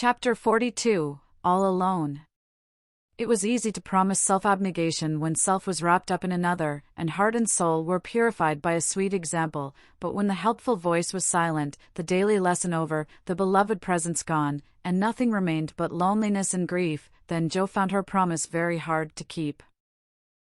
Chapter 42, All Alone. It was easy to promise self-abnegation when self was wrapped up in another, and heart and soul were purified by a sweet example, but when the helpful voice was silent, the daily lesson over, the beloved presence gone, and nothing remained but loneliness and grief, then Jo found her promise very hard to keep.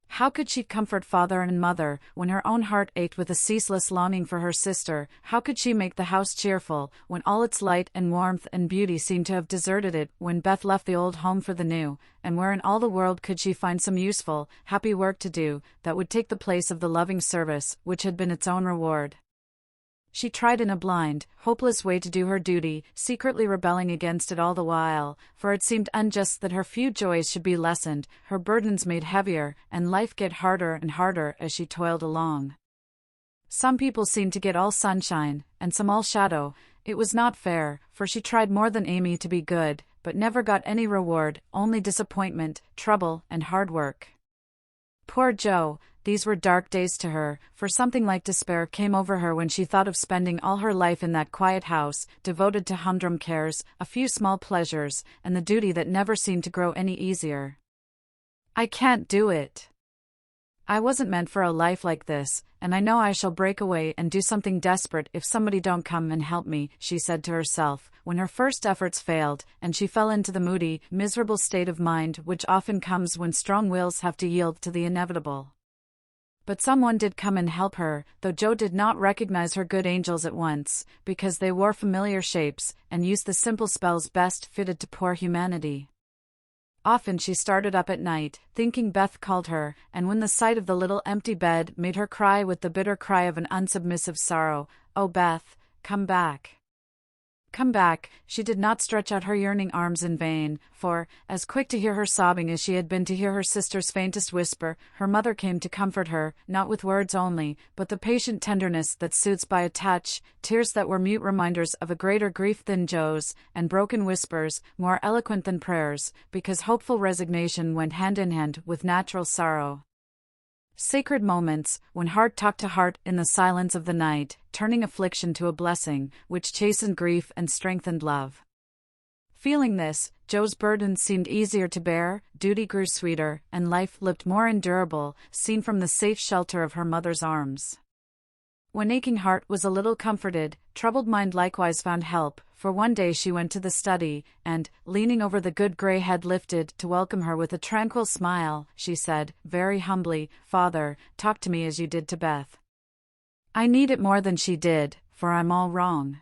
How could she comfort father and mother, when her own heart ached with a ceaseless longing for her sister? How could she make the house cheerful, when all its light and warmth and beauty seemed to have deserted it when Beth left the old home for the new? And where in all the world could she find some useful, happy work to do, that would take the place of the loving service, which had been its own reward? She tried in a blind, hopeless way to do her duty, secretly rebelling against it all the while, for it seemed unjust that her few joys should be lessened, her burdens made heavier, and life get harder and harder as she toiled along. Some people seemed to get all sunshine, and some all shadow. It was not fair, for she tried more than Amy to be good, but never got any reward, only disappointment, trouble, and hard work. Poor Jo, these were dark days to her, for something like despair came over her when she thought of spending all her life in that quiet house, devoted to humdrum cares, a few small pleasures, and the duty that never seemed to grow any easier. "I can't do it. I wasn't meant for a life like this, and I know I shall break away and do something desperate if somebody don't come and help me," she said to herself, when her first efforts failed, and she fell into the moody, miserable state of mind which often comes when strong wills have to yield to the inevitable. But someone did come and help her, though Jo did not recognize her good angels at once, because they wore familiar shapes, and used the simple spells best fitted to poor humanity. Often she started up at night, thinking Beth called her, and when the sight of the little empty bed made her cry with the bitter cry of an unsubmissive sorrow, "Oh Beth, come back. Come back," she did not stretch out her yearning arms in vain, for, as quick to hear her sobbing as she had been to hear her sister's faintest whisper, her mother came to comfort her, not with words only, but the patient tenderness that soothes by a touch, tears that were mute reminders of a greater grief than Jo's, and broken whispers, more eloquent than prayers, because hopeful resignation went hand in hand with natural sorrow. Sacred moments, when heart talked to heart in the silence of the night, turning affliction to a blessing, which chastened grief and strengthened love. Feeling this, Jo's burdens seemed easier to bear, duty grew sweeter, and life looked more endurable, seen from the safe shelter of her mother's arms. When aching heart was a little comforted, troubled mind likewise found help, for one day she went to the study, and, leaning over the good grey head lifted to welcome her with a tranquil smile, she said, very humbly, "Father, talk to me as you did to Beth. I need it more than she did, for I'm all wrong."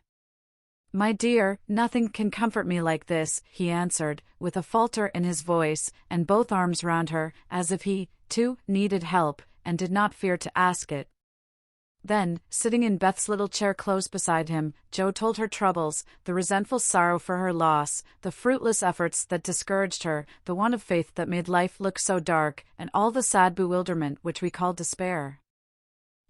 "My dear, nothing can comfort me like this," he answered, with a falter in his voice, and both arms round her, as if he, too, needed help, and did not fear to ask it. Then, sitting in Beth's little chair close beside him, Jo told her troubles, the resentful sorrow for her loss, the fruitless efforts that discouraged her, the want of faith that made life look so dark, and all the sad bewilderment which we call despair.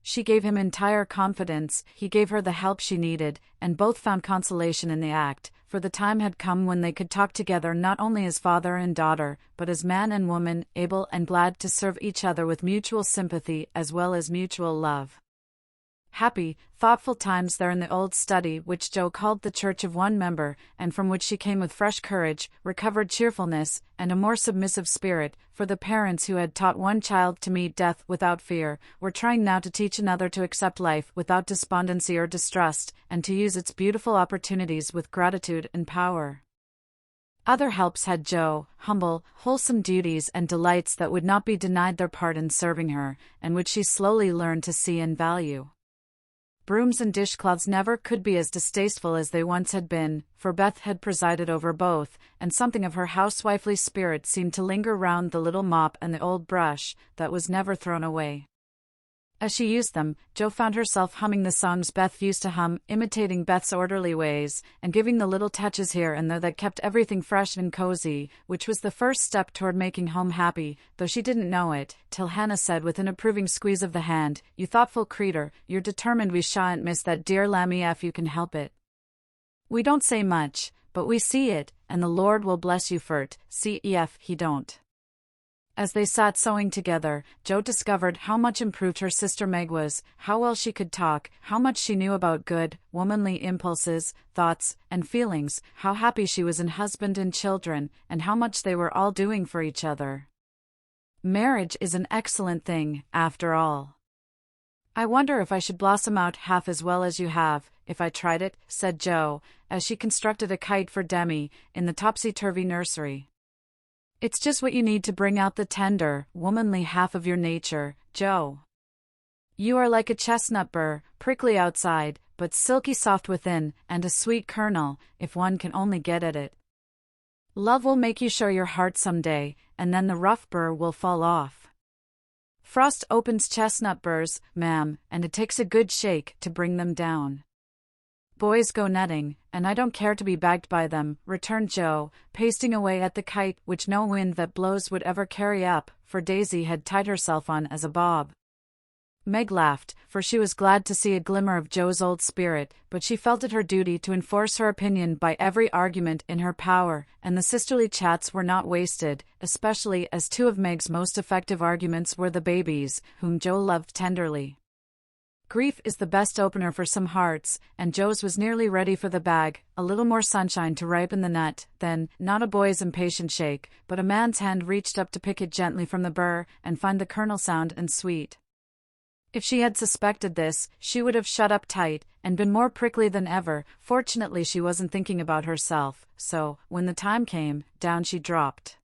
She gave him entire confidence, he gave her the help she needed, and both found consolation in the act, for the time had come when they could talk together not only as father and daughter, but as man and woman, able and glad to serve each other with mutual sympathy as well as mutual love. Happy, thoughtful times there in the old study which Jo called the church of one member, and from which she came with fresh courage, recovered cheerfulness, and a more submissive spirit, for the parents who had taught one child to meet death without fear, were trying now to teach another to accept life without despondency or distrust, and to use its beautiful opportunities with gratitude and power. Other helps had Jo, humble, wholesome duties and delights that would not be denied their part in serving her, and which she slowly learned to see and value. Brooms and dishcloths never could be as distasteful as they once had been, for Beth had presided over both, and something of her housewifely spirit seemed to linger round the little mop and the old brush, that was never thrown away. As she used them, Jo found herself humming the songs Beth used to hum, imitating Beth's orderly ways, and giving the little touches here and there that kept everything fresh and cozy, which was the first step toward making home happy, though she didn't know it, till Hannah said with an approving squeeze of the hand, "You thoughtful creeter, you're determined we shan't miss that dear lammy if you can help it. We don't say much, but we see it, and the Lord will bless you for't, see if he don't." As they sat sewing together, Jo discovered how much improved her sister Meg was, how well she could talk, how much she knew about good, womanly impulses, thoughts, and feelings, how happy she was in husband and children, and how much they were all doing for each other. Marriage is an excellent thing, after all. I wonder if I should blossom out half as well as you have, if I tried it, said Jo, as she constructed a kite for Demi, in the topsy-turvy nursery. It's just what you need to bring out the tender, womanly half of your nature, Jo. You are like a chestnut burr, prickly outside, but silky soft within, and a sweet kernel, if one can only get at it. Love will make you show your heart someday, and then the rough burr will fall off. Frost opens chestnut burrs, ma'am, and it takes a good shake to bring them down. Boys go nutting, and I don't care to be bagged by them, returned Jo, pasting away at the kite which no wind that blows would ever carry up, for Daisy had tied herself on as a bob. Meg laughed, for she was glad to see a glimmer of Jo's old spirit, but she felt it her duty to enforce her opinion by every argument in her power, and the sisterly chats were not wasted, especially as two of Meg's most effective arguments were the babies, whom Jo loved tenderly. Grief is the best opener for some hearts, and Jo's was nearly ready for the bag, a little more sunshine to ripen the nut, then, not a boy's impatient shake, but a man's hand reached up to pick it gently from the burr, and find the kernel sound and sweet. If she had suspected this, she would have shut up tight, and been more prickly than ever. Fortunately she wasn't thinking about herself, so, when the time came, down she dropped.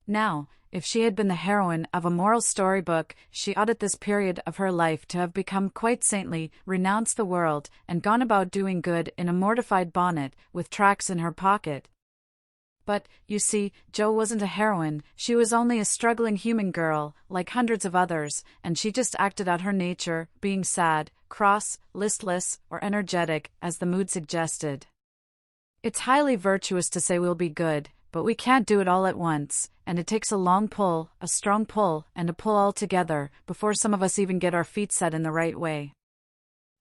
Now, if she had been the heroine of a moral storybook, she ought at this period of her life to have become quite saintly, renounced the world, and gone about doing good in a mortified bonnet, with tracts in her pocket. But, you see, Jo wasn't a heroine, she was only a struggling human girl, like hundreds of others, and she just acted out her nature, being sad, cross, listless, or energetic, as the mood suggested. It's highly virtuous to say we'll be good, but we can't do it all at once, and it takes a long pull, a strong pull, and a pull all together, before some of us even get our feet set in the right way.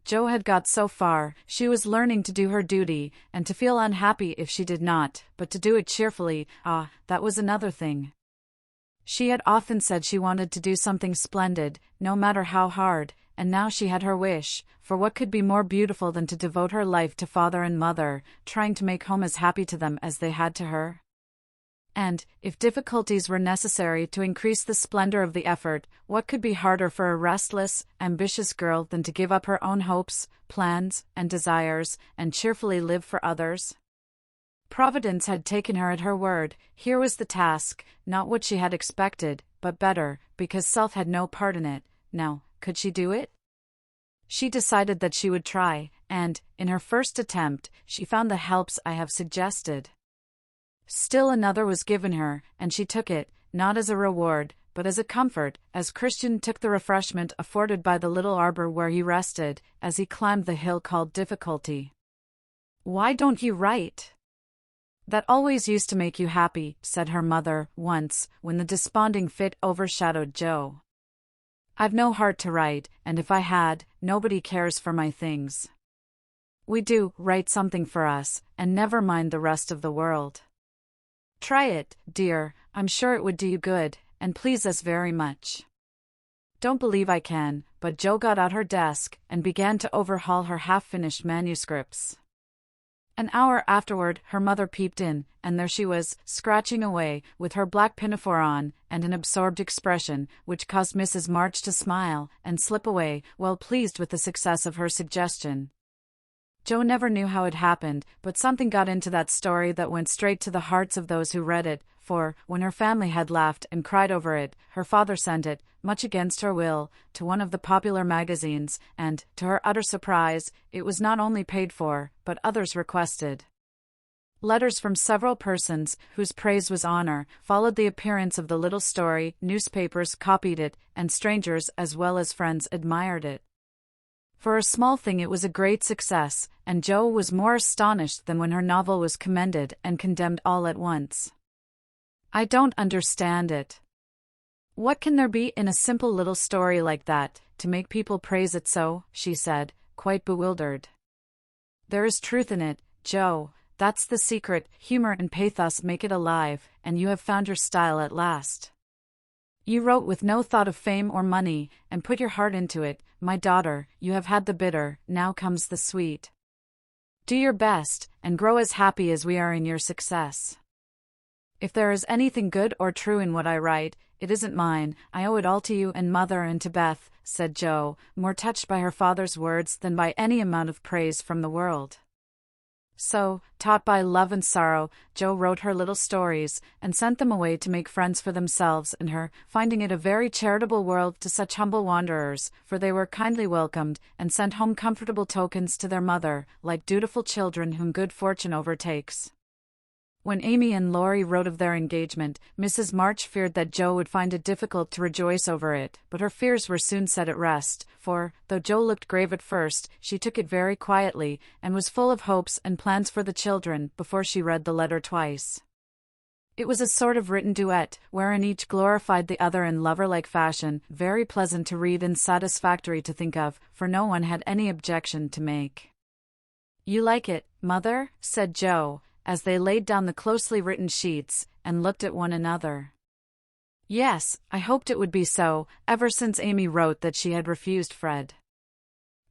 Jo had got so far, she was learning to do her duty, and to feel unhappy if she did not, but to do it cheerfully, that was another thing. She had often said she wanted to do something splendid, no matter how hard, and now she had her wish, for what could be more beautiful than to devote her life to father and mother, trying to make home as happy to them as they had to her? And, if difficulties were necessary to increase the splendor of the effort, what could be harder for a restless, ambitious girl than to give up her own hopes, plans, and desires, and cheerfully live for others? Providence had taken her at her word. Here was the task, not what she had expected, but better, because self had no part in it. Now, could she do it? She decided that she would try, and, in her first attempt, she found the helps I have suggested. Still another was given her, and she took it, not as a reward, but as a comfort, as Christian took the refreshment afforded by the little arbor where he rested, as he climbed the hill called Difficulty. "Why don't you write? That always used to make you happy," said her mother, once, when the desponding fit overshadowed Jo. "I've no heart to write, and if I had, nobody cares for my things. We do, write something for us, and never mind the rest of the world. Try it, dear, I'm sure it would do you good, and please us very much." Don't believe I can, but Jo got out her desk, and began to overhaul her half-finished manuscripts. An hour afterward her mother peeped in, and there she was, scratching away, with her black pinafore on, and an absorbed expression, which caused Mrs. March to smile, and slip away, well pleased with the success of her suggestion. Jo never knew how it happened, but something got into that story that went straight to the hearts of those who read it, for, when her family had laughed and cried over it, her father sent it, much against her will, to one of the popular magazines, and, to her utter surprise, it was not only paid for, but others requested. Letters from several persons, whose praise was honor, followed the appearance of the little story, newspapers copied it, and strangers as well as friends admired it. For a small thing it was a great success, and Jo was more astonished than when her novel was commended and condemned all at once. "I don't understand it. What can there be in a simple little story like that, to make people praise it so?" she said, quite bewildered. "There is truth in it, Jo, that's the secret. Humor and pathos make it alive, and you have found your style at last." You wrote with no thought of fame or money, and put your heart into it. My daughter, you have had the bitter, now comes the sweet. Do your best, and grow as happy as we are in your success. If there is anything good or true in what I write, it isn't mine. I owe it all to you and Mother and to Beth, said Jo, more touched by her father's words than by any amount of praise from the world. So, taught by love and sorrow, Jo wrote her little stories, and sent them away to make friends for themselves and her, finding it a very charitable world to such humble wanderers, for they were kindly welcomed, and sent home comfortable tokens to their mother, like dutiful children whom good fortune overtakes. When Amy and Laurie wrote of their engagement, Mrs. March feared that Jo would find it difficult to rejoice over it, but her fears were soon set at rest, for, though Jo looked grave at first, she took it very quietly, and was full of hopes and plans for the children before she read the letter twice. It was a sort of written duet, wherein each glorified the other in lover-like fashion, very pleasant to read and satisfactory to think of, for no one had any objection to make. "You like it, Mother?" said Jo, as they laid down the closely written sheets, and looked at one another. "Yes, I hoped it would be so, ever since Amy wrote that she had refused Fred.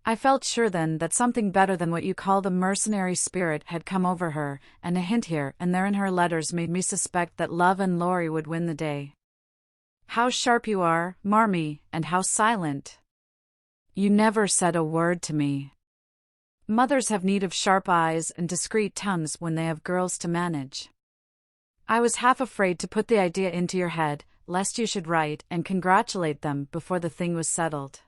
I felt sure then that something better than what you call the mercenary spirit had come over her, and a hint here and there in her letters made me suspect that love and Laurie would win the day. How sharp you are, Marmee, and how silent. You never said a word to me. Mothers have need of sharp eyes and discreet tongues when they have girls to manage. I was half afraid to put the idea into your head, lest you should write and congratulate them before the thing was settled.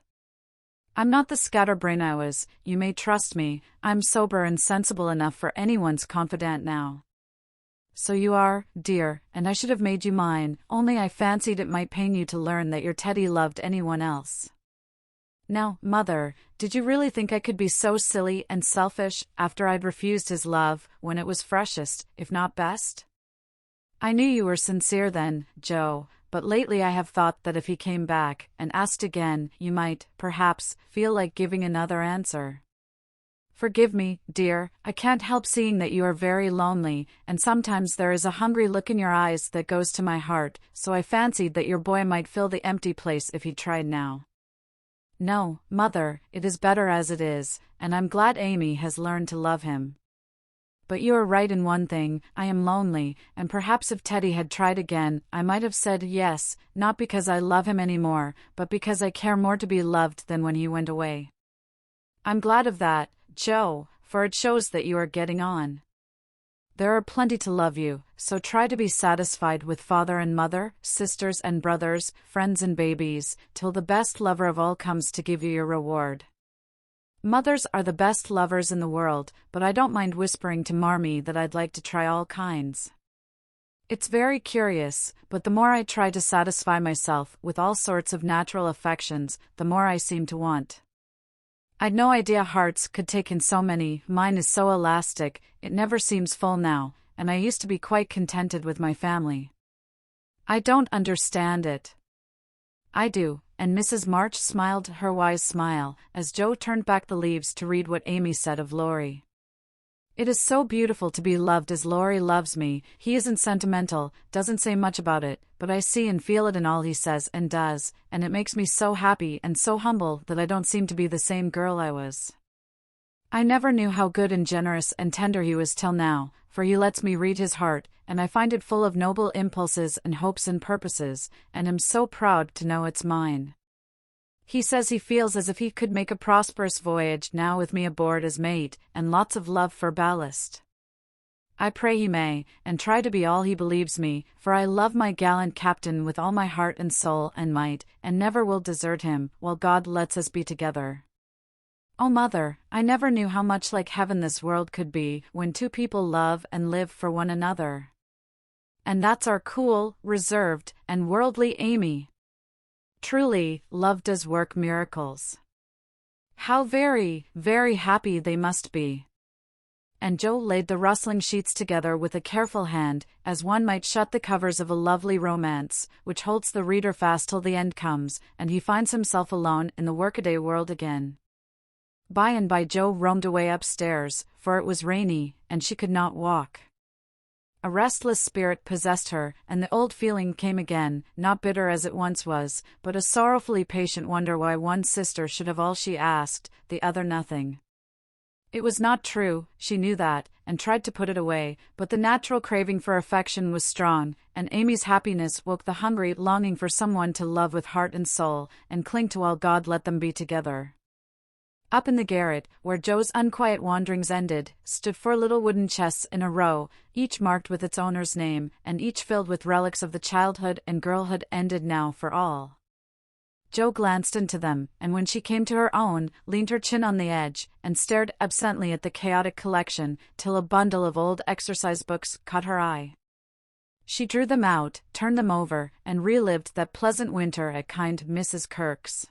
I'm not the scatterbrain I was, you may trust me. I'm sober and sensible enough for anyone's confidant now. So you are, dear, and I should have made you mine, only I fancied it might pain you to learn that your Teddy loved anyone else. Now, Mother, did you really think I could be so silly and selfish after I'd refused his love, when it was freshest, if not best? I knew you were sincere then, Jo, but lately I have thought that if he came back and asked again, you might, perhaps, feel like giving another answer. Forgive me, dear, I can't help seeing that you are very lonely, and sometimes there is a hungry look in your eyes that goes to my heart, so I fancied that your boy might fill the empty place if he tried now. No, Mother, it is better as it is, and I'm glad Amy has learned to love him. But you are right in one thing, I am lonely, and perhaps if Teddy had tried again, I might have said yes, not because I love him any more, but because I care more to be loved than when he went away. I'm glad of that, Jo, for it shows that you are getting on. There are plenty to love you, so try to be satisfied with father and mother, sisters and brothers, friends and babies, till the best lover of all comes to give you your reward. Mothers are the best lovers in the world, but I don't mind whispering to Marmee that I'd like to try all kinds. It's very curious, but the more I try to satisfy myself with all sorts of natural affections, the more I seem to want. I'd no idea hearts could take in so many, mine is so elastic, it never seems full now, and I used to be quite contented with my family. I don't understand it. I do, and Mrs. March smiled her wise smile, as Jo turned back the leaves to read what Amy said of Laurie. It is so beautiful to be loved as Laurie loves me. He isn't sentimental, doesn't say much about it, but I see and feel it in all he says and does, and it makes me so happy and so humble that I don't seem to be the same girl I was. I never knew how good and generous and tender he was till now, for he lets me read his heart, and I find it full of noble impulses and hopes and purposes, and am so proud to know it's mine. He says he feels as if he could make a prosperous voyage now with me aboard as mate, and lots of love for ballast. I pray he may, and try to be all he believes me, for I love my gallant captain with all my heart and soul and might, and never will desert him, while God lets us be together. Oh, Mother, I never knew how much like heaven this world could be, when two people love and live for one another. And that's our cool, reserved, and worldly Amy. Truly, love does work miracles. How very, very happy they must be. And Jo laid the rustling sheets together with a careful hand, as one might shut the covers of a lovely romance, which holds the reader fast till the end comes, and he finds himself alone in the workaday world again. By and by Jo roamed away upstairs, for it was rainy, and she could not walk. A restless spirit possessed her, and the old feeling came again, not bitter as it once was, but a sorrowfully patient wonder why one sister should have all she asked, the other nothing. It was not true, she knew that, and tried to put it away, but the natural craving for affection was strong, and Amy's happiness woke the hungry longing for someone to love with heart and soul, and cling to while God let them be together. Up in the garret, where Joe's unquiet wanderings ended, stood 4 little wooden chests in a row, each marked with its owner's name, and each filled with relics of the childhood and girlhood ended now for all. Joe glanced into them, and when she came to her own, leaned her chin on the edge, and stared absently at the chaotic collection, till a bundle of old exercise books caught her eye. She drew them out, turned them over, and relived that pleasant winter at kind Mrs. Kirk's.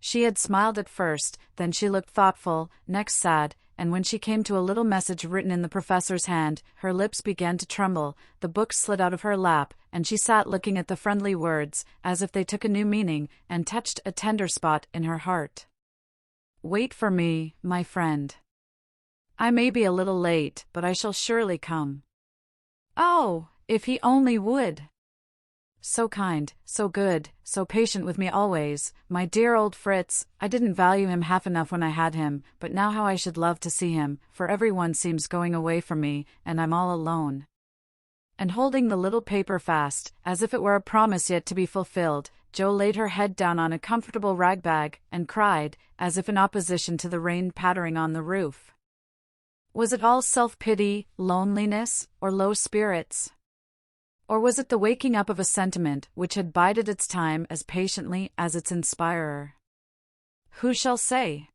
She had smiled at first, then she looked thoughtful, next sad, and when she came to a little message written in the professor's hand, her lips began to tremble, the book slid out of her lap, and she sat looking at the friendly words, as if they took a new meaning, and touched a tender spot in her heart. "Wait for me, my friend. I may be a little late, but I shall surely come." Oh, if he only would! So kind, so good, so patient with me always, my dear old Fritz. I didn't value him half enough when I had him, but now how I should love to see him, for everyone seems going away from me, and I'm all alone. And holding the little paper fast, as if it were a promise yet to be fulfilled, Joe laid her head down on a comfortable rag bag, and cried, as if in opposition to the rain pattering on the roof. Was it all self-pity, loneliness, or low spirits? Or was it the waking up of a sentiment which had bided its time as patiently as its inspirer? Who shall say?